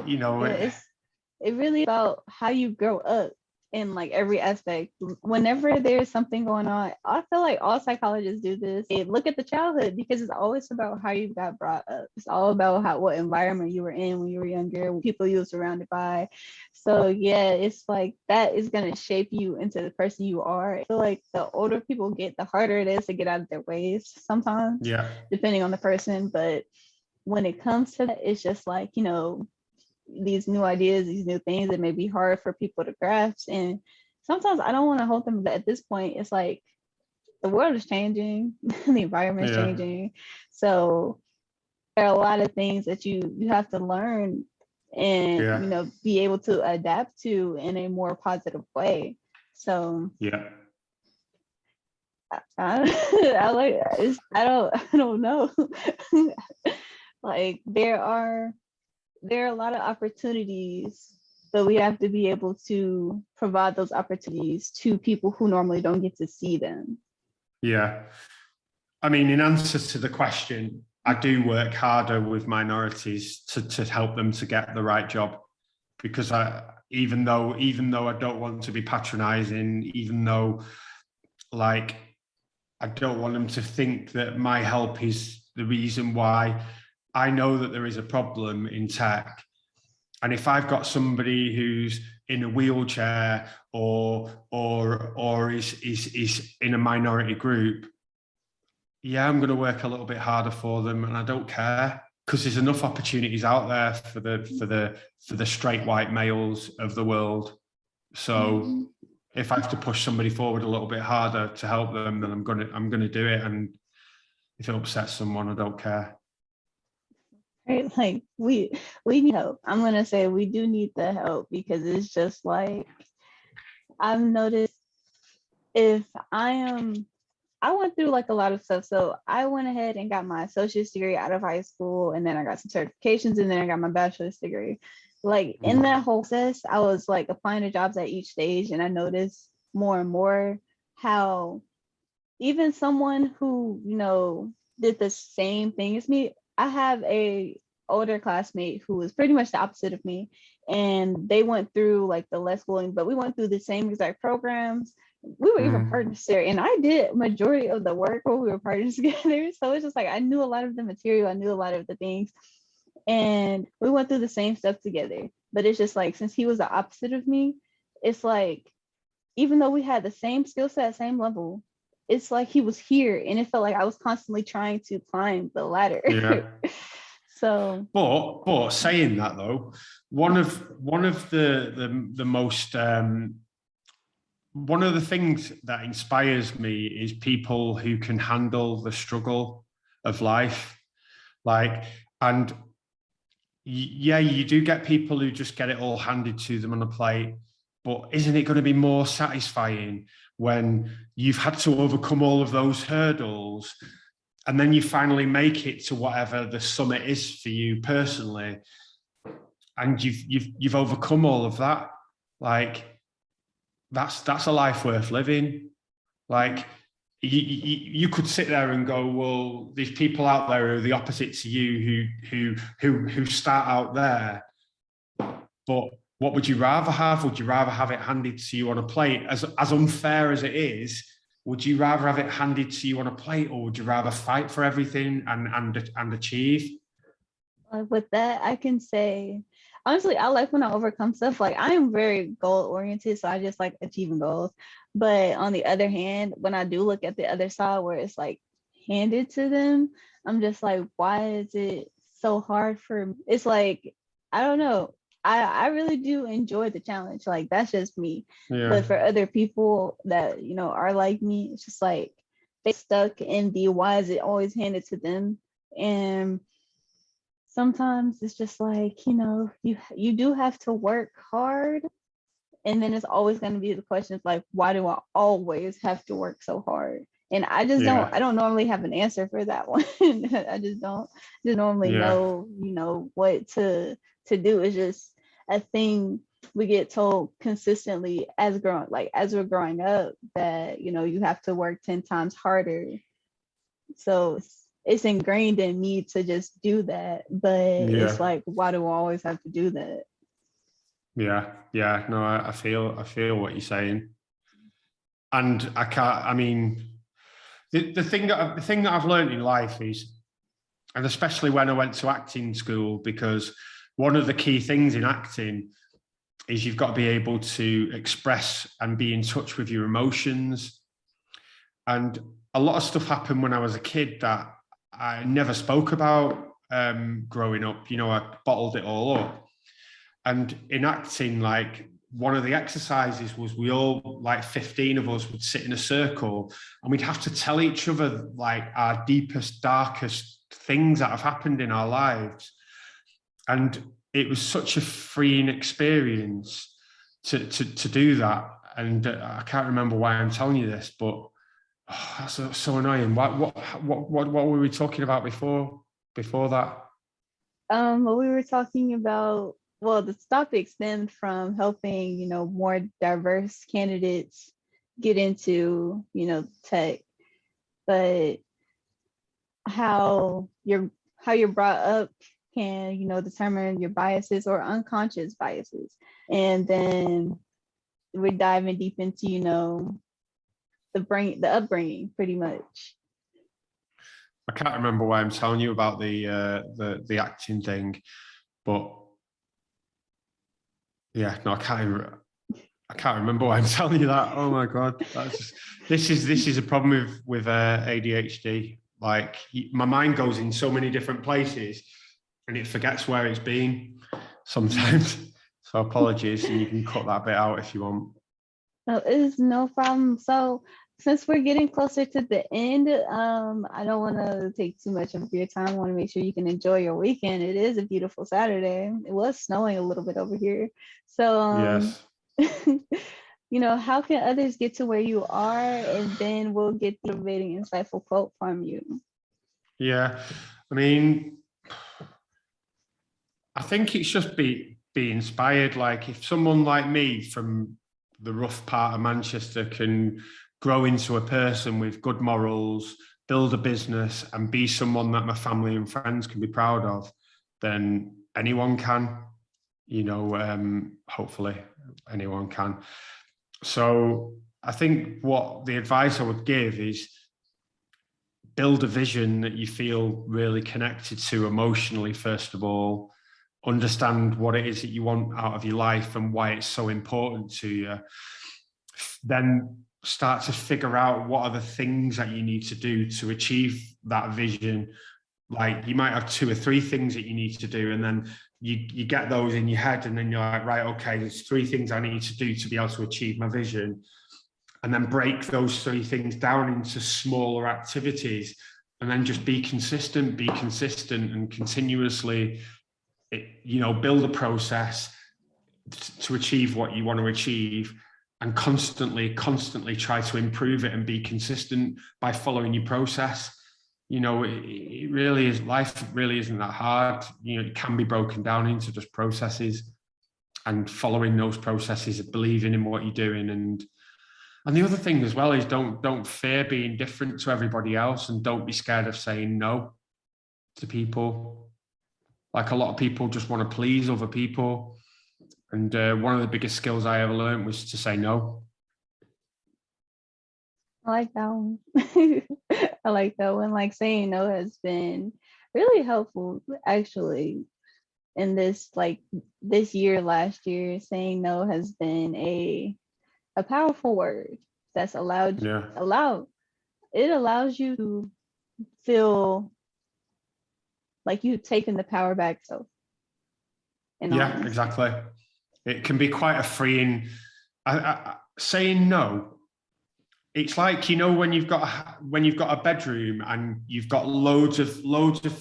It really about how you grow up in like every aspect. Whenever there's something going on, I feel like all psychologists do this. They look at the childhood, because it's always about how you got brought up. It's all about what environment you were in when you were younger, what people you were surrounded by. So yeah, it's like that is gonna shape you into the person you are. I feel like the older people get, the harder it is to get out of their ways sometimes, depending on the person. But when it comes to that, it's just like, these new ideas, these new things that may be hard for people to grasp. And sometimes I don't want to hold them, but at this point, it's like the world is changing, the environment is changing. So there are a lot of things that you have to learn and be able to adapt to in a more positive way. So I don't know. Like there are a lot of opportunities, but we have to be able to provide those opportunities to people who normally don't get to see them. Yeah. I mean, in answer to the question, I do work harder with minorities to help them to get the right job, because even though I don't want to be patronizing, even though like I don't want them to think that my help is the reason why, I know that there is a problem in tech. And if I've got somebody who's in a wheelchair or is in a minority group, I'm going to work a little bit harder for them, and I don't care, because there's enough opportunities out there for the straight white males of the world. So if I have to push somebody forward a little bit harder to help them, then I'm going to do it. And if it upsets someone, I don't care. Right, like we need help. I'm gonna say we do need the help, because it's just like I've noticed, if I went through like a lot of stuff. So I went ahead and got my associate's degree out of high school, and then I got some certifications, and then I got my bachelor's degree. Like in that whole process, I was like applying to jobs at each stage, and I noticed more and more how even someone who did the same thing as me, I have a older classmate who was pretty much the opposite of me, and they went through like the less schooling, but we went through the same exact programs. We were even partners there, and I did majority of the work when we were partners together. So it's just like I knew a lot of the material, I knew a lot of the things, and we went through the same stuff together. But it's just like, since he was the opposite of me, it's like, even though we had the same skill set, same level, it's like he was here, and it felt like I was constantly trying to climb the ladder. Yeah. So, but saying that though, one of the most one of the things that inspires me is people who can handle the struggle of life. Like, and yeah, you do get people who just get it all handed to them on a plate, but isn't it going to be more satisfying when you've had to overcome all of those hurdles and then you finally make it to whatever the summit is for you personally, and you've overcome all of that? Like, that's a life worth living. Like, you could sit there and go, well, these people out there are the opposite to you who start out there, but what would you rather have? Would you rather have it handed to you on a plate? As unfair as it is, would you rather have it handed to you on a plate, or would you rather fight for everything and achieve? with that, I can say, honestly, I like when I overcome stuff. Like, I am very goal oriented, so I just like achieving goals. But on the other hand, when I do look at the other side where it's like handed to them, I'm just like, why is it so hard for me? It's like, I don't know. I really do enjoy the challenge. Like, that's just me. Yeah. But for other people that, are like me, it's just like they stuck in the why is it always handed to them? And sometimes it's just like, you do have to work hard. And then it's always going to be the question of like, why do I always have to work so hard? And I just I don't normally have an answer for that one. I just don't normally know, what to do. It's just a thing we get told consistently as we're growing up, that, you have to work 10 times harder. So it's ingrained in me to just do that. But it's like, why do I always have to do that? Yeah. No, I feel what you're saying. And the thing that I've learned in life is, and especially when I went to acting school, because one of the key things in acting is you've got to be able to express and be in touch with your emotions. And a lot of stuff happened when I was a kid that I never spoke about growing up. I bottled it all up. And in acting, like, one of the exercises was we all, like 15 of us, would sit in a circle and we'd have to tell each other like our deepest, darkest things that have happened in our lives. And it was such a freeing experience to do that. And I can't remember why I'm telling you this, but that's so annoying. What were we talking about before that? Well, we were talking about, well, the topic stemmed from helping, more diverse candidates get into, tech, but how you're brought up can, determine your biases or unconscious biases. And then we're diving deep into, the upbringing, pretty much. I can't remember why I'm telling you about the acting thing, but yeah, no, I can't remember why I'm telling you that. Oh my god, this is a problem with ADHD. Like, my mind goes in so many different places, and it forgets where it's been sometimes. So apologies, and you can cut that bit out if you want. No, it's no problem. So since we're getting closer to the end, I don't want to take too much of your time. I want to make sure you can enjoy your weekend. It is a beautiful Saturday. It was snowing a little bit over here. So, yes. How can others get to where you are? And then we'll get the motivating, insightful quote from you. Yeah. I think it's just be inspired. Like, if someone like me from the rough part of Manchester can grow into a person with good morals, build a business, and be someone that my family and friends can be proud of, then anyone can, hopefully anyone can. So I think what the advice I would give is build a vision that you feel really connected to emotionally, first of all. Understand what it is that you want out of your life and why it's so important to you. Then start to figure out what are the things that you need to do to achieve that vision. Like you might have 2 or 3 things that you need to do, and then you get those in your head, and then you're like, right, okay, there's 3 things I need to do to be able to achieve my vision. And then break those 3 things down into smaller activities, and then just be consistent and continuously, build a process to achieve what you want to achieve, and constantly try to improve it and be consistent by following your process. It really is, life really isn't that hard. It can be broken down into just processes, and following those processes, believing in what you're doing. And the other thing as well is don't fear being different to everybody else, and don't be scared of saying no to people. Like a lot of people just want to please other people. And one of the biggest skills I ever learned was to say no. I like that one. I like that one. Like saying no has been really helpful actually in this year, last year. Saying no has been a powerful word that's allows you to feel like you've taken the power back. So yeah, exactly. It can be quite a freeing. Saying no, it's like, when you've got a bedroom and you've got loads of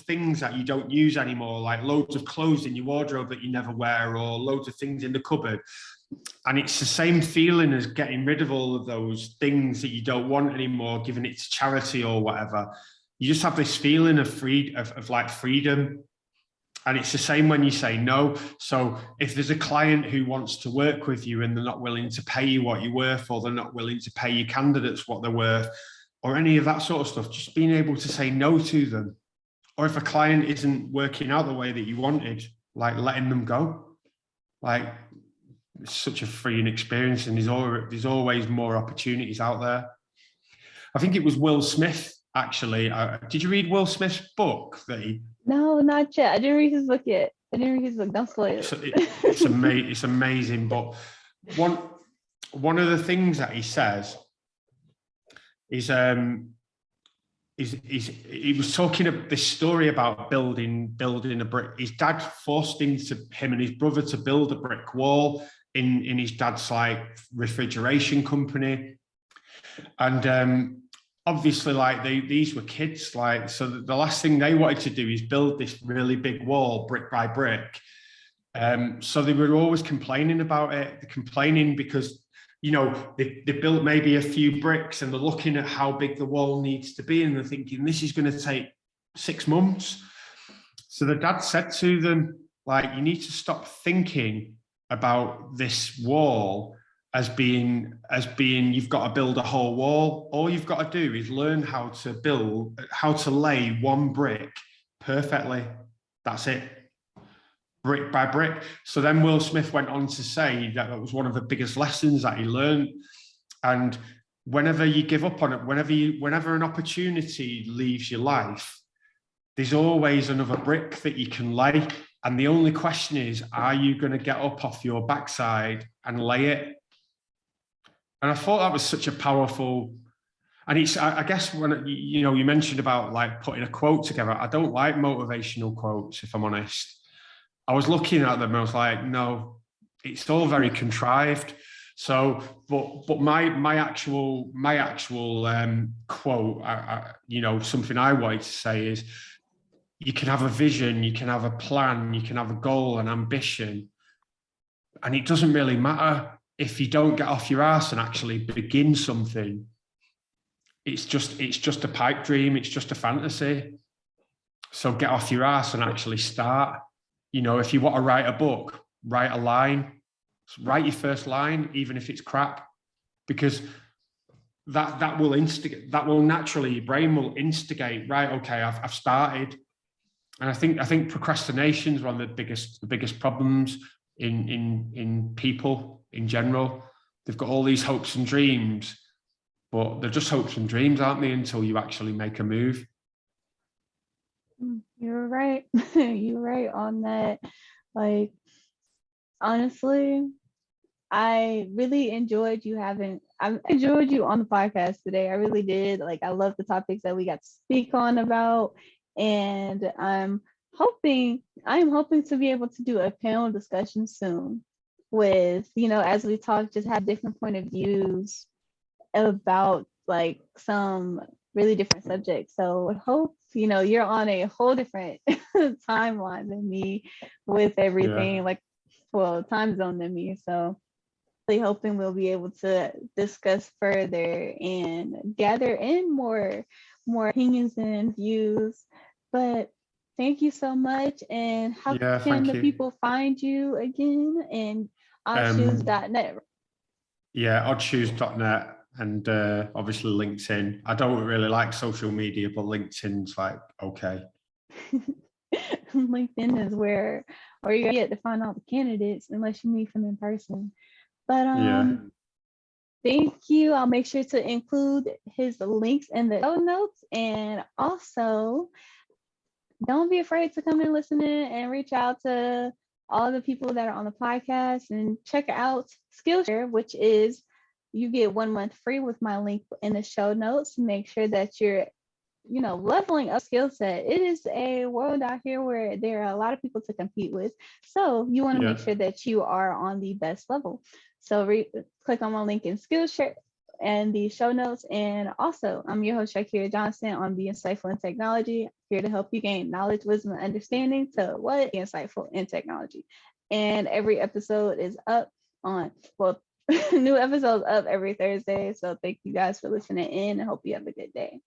things that you don't use anymore, like loads of clothes in your wardrobe that you never wear, or loads of things in the cupboard. And it's the same feeling as getting rid of all of those things that you don't want anymore, giving it to charity or whatever. You just have this feeling of freedom. And it's the same when you say no. So if there's a client who wants to work with you and they're not willing to pay you what you're worth, or they're not willing to pay your candidates what they're worth, or any of that sort of stuff, just being able to say no to them. Or if a client isn't working out the way that you wanted, like letting them go. Like, it's such a freeing experience, and there's always more opportunities out there. I think it was Will Smith, actually. Did you read Will Smith's book? No, not yet. I didn't read his book yet. Don't spoil it. It's amazing. But one of the things that he says is he was talking about this story about building a brick. His dad forced him and his brother to build a brick wall in his dad's refrigeration company. And obviously these were kids, so the last thing they wanted to do is build this really big wall brick by brick. So they were always complaining about it. They're complaining because they built maybe a few bricks, and they're looking at how big the wall needs to be, and they're thinking, this is going to take 6 months. So the dad said to them, you need to stop thinking about this wall as being you've got to build a whole wall. All you've got to do is learn how to lay one brick perfectly. That's it. Brick by brick. So then Will Smith went on to say that was one of the biggest lessons that he learned. And whenever you give up on it, whenever an opportunity leaves your life, there's always another brick that you can lay. And the only question is, are you going to get up off your backside and lay it? And I thought that was such a powerful, and it's, I guess when, you mentioned about putting a quote together. I don't like motivational quotes, if I'm honest. I was looking at them and I was like, no, it's all very contrived. So, but my actual quote, something I wanted to say is, you can have a vision, you can have a plan, you can have a goal, an ambition, and it doesn't really matter if you don't get off your ass and actually begin something. It's just a pipe dream. It's just a fantasy. So get off your ass and actually start. If you want to write a book, write a line, write your first line, even if it's crap, because that will instigate, that will naturally, your brain will instigate, right, okay, I've started. And I think procrastination is one of the biggest problems in people in general. They've got all these hopes and dreams, but they're just hopes and dreams, aren't they, until you actually make a move. You're right. You're right on that. Like, honestly, I really enjoyed I enjoyed you on the podcast today. I really did. Like, I love the topics that we got to speak on about. And I'm hoping to be able to do a panel discussion soon with, as we talk, just have different point of views about like some really different subjects. So I hope, you're on a whole different timeline than me with everything, Yeah. like, well, time zone than me. So really hoping we'll be able to discuss further and gather in more opinions and views. But thank you so much. And how Yeah, can thank the you. people find you again? And Um, oddshoes.net. yeah, oddshoes.net and obviously LinkedIn. I don't really like social media, but LinkedIn's like, okay. LinkedIn is where you get to find all the candidates unless you meet them in person. But Yeah. thank you. I'll make sure to include his links in the show notes. And also, don't be afraid to come and listen in and reach out to all the people that are on the podcast and check out Skillshare, which is you get 1 month free with my link in the show notes. Make sure that you're leveling up skill set. It is a world out here where there are a lot of people to compete with. So you want to make Yeah. sure that you are on the best level. So click on my link in Skillshare and the show notes. And also, I'm your host, Shakira Johnson on Be Insightful in Technology, here to help you gain knowledge, wisdom, and understanding to what is insightful in technology. And every episode is up on, well, new episodes up every Thursday. So thank you guys for listening in and hope you have a good day.